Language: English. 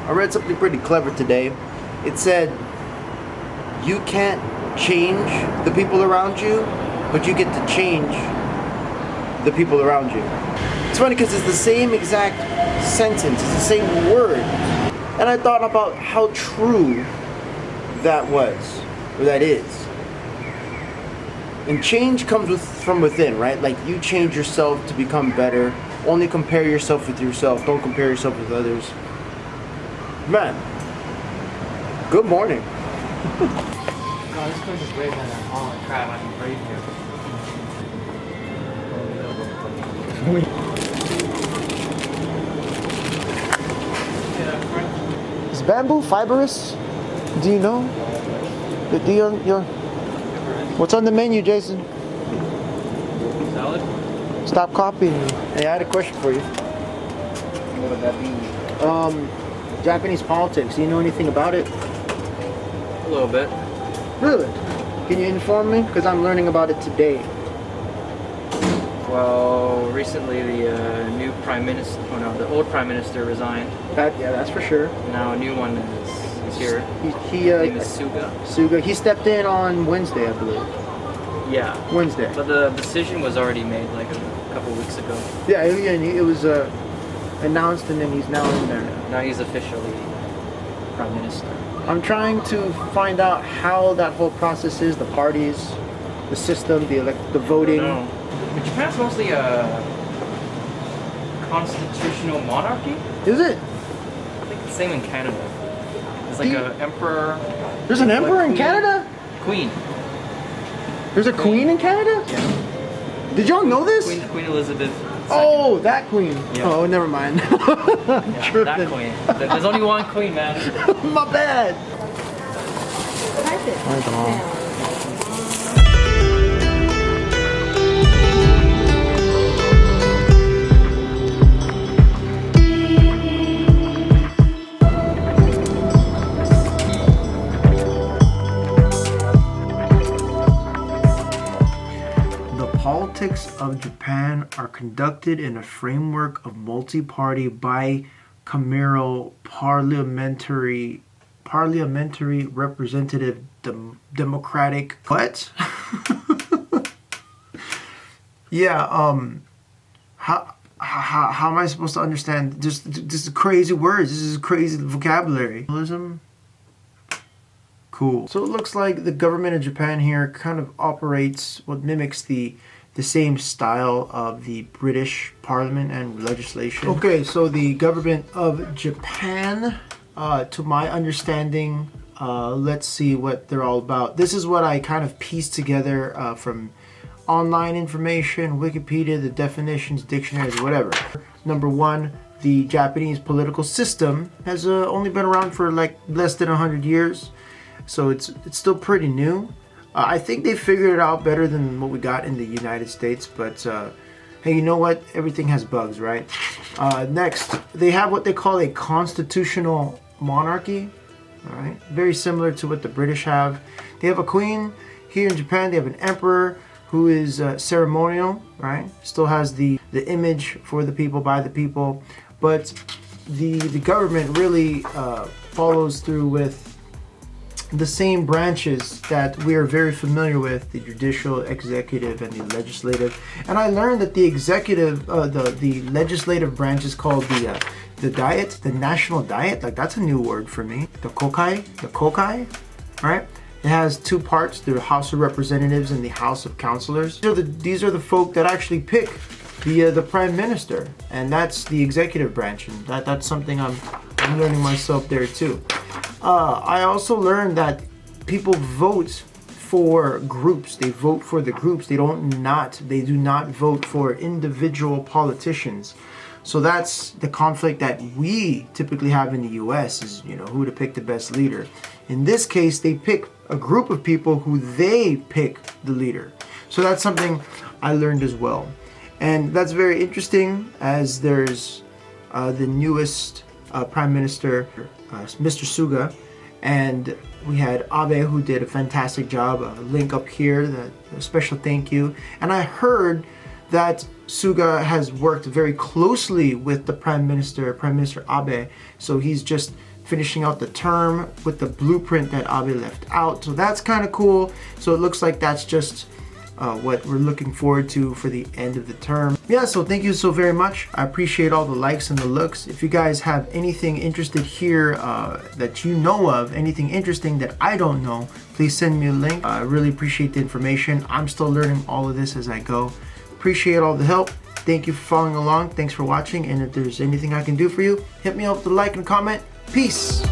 I read something pretty clever today. It said, you can't change the people around you, but you get to change the people around you. It's funny because it's the same exact sentence, it's the same word. And I thought about how true that was, or that is. And change comes from within, right? Like you change yourself to become better. Only compare yourself with yourself. Don't compare yourself with others. Man, good morning. No, this place is way better than all the crap I can breathe here. Is bamboo fibrous? Do you know? What's on the menu, Jason? Salad? Stop copying me. Hey, I had a question for you. What would that be? Japanese politics. Do you know anything about it? A little bit. Really? Can you inform me? Because I'm learning about it today. Well, recently the new prime minister, the old prime minister resigned. That's for sure. Now a new one is here. His name is Suga. Suga. He stepped in on Wednesday, I believe. Yeah. Wednesday. But the decision was already made like a couple weeks ago. Yeah, it was announced, and then he's now in there. Now he's officially prime minister. I'm trying to find out how that whole process is, the parties, the system, the voting. No. But Japan's mostly a constitutional monarchy. Is it? I think it's the same in Canada. There's like an emperor. There's an emperor in Canada? Queen. There's a queen in Canada? Yeah. Did y'all know this? Queen Elizabeth. Oh, that queen. Yeah. Oh, never mind. Yeah, that queen. There's only one queen, man. My bad. The politics of Japan are conducted in a framework of multi-party bicameral parliamentary representative democratic what? Yeah, how am I supposed to understand just crazy words? This is crazy vocabulary. Cool. So it looks like the government of Japan here kind of operates what mimics the same style of the British Parliament and legislation. Okay, so the government of Japan, to my understanding, let's see what they're all about. This is what I kind of pieced together from online information, Wikipedia, the definitions, dictionaries, whatever. Number one, the Japanese political system has only been around for like less than 100 years. So it's still pretty new. I think they figured it out better than what we got in the United States, but hey, you know what? Everything has bugs, right? Next, they have what they call a constitutional monarchy, all right? Very similar to what the British have. They have a queen. Here in Japan, they have an emperor who is ceremonial, right? Still has the image for the people, by the people, but the government really follows through with the same branches that we are very familiar with, the judicial, executive, and the legislative. And I learned that the executive, the legislative branch is called the Diet, the National Diet. Like, that's a new word for me. The Kokai, right? It has two parts, the House of Representatives and the House of Councilors. These are the folk that actually pick the Prime Minister, and that's the executive branch, and that's something I'm learning myself there too. I also learned that people vote for groups. They vote for the groups. They do not vote for individual politicians. So that's the conflict that we typically have in the US is, who to pick the best leader. In this case, they pick a group of people who they pick the leader. So that's something I learned as well. And that's very interesting, as there's the newest Prime Minister, Mr. Suga, and we had Abe, who did a fantastic job. A link up here, a special thank you. And I heard that Suga has worked very closely with the Prime Minister Abe, so he's just finishing out the term with the blueprint that Abe left out. So that's kind of cool. So it looks like that's just what we're looking forward to for the end of the term. Yeah, so thank you so very much. I appreciate all the likes and the looks. If you guys have anything interested here that you know of, anything interesting that I don't know, please send me a link. I really appreciate the information. I'm still learning all of this as I go. Appreciate all the help. Thank you for following along. Thanks for watching. And if there's anything I can do for you, hit me up with a like and comment. Peace.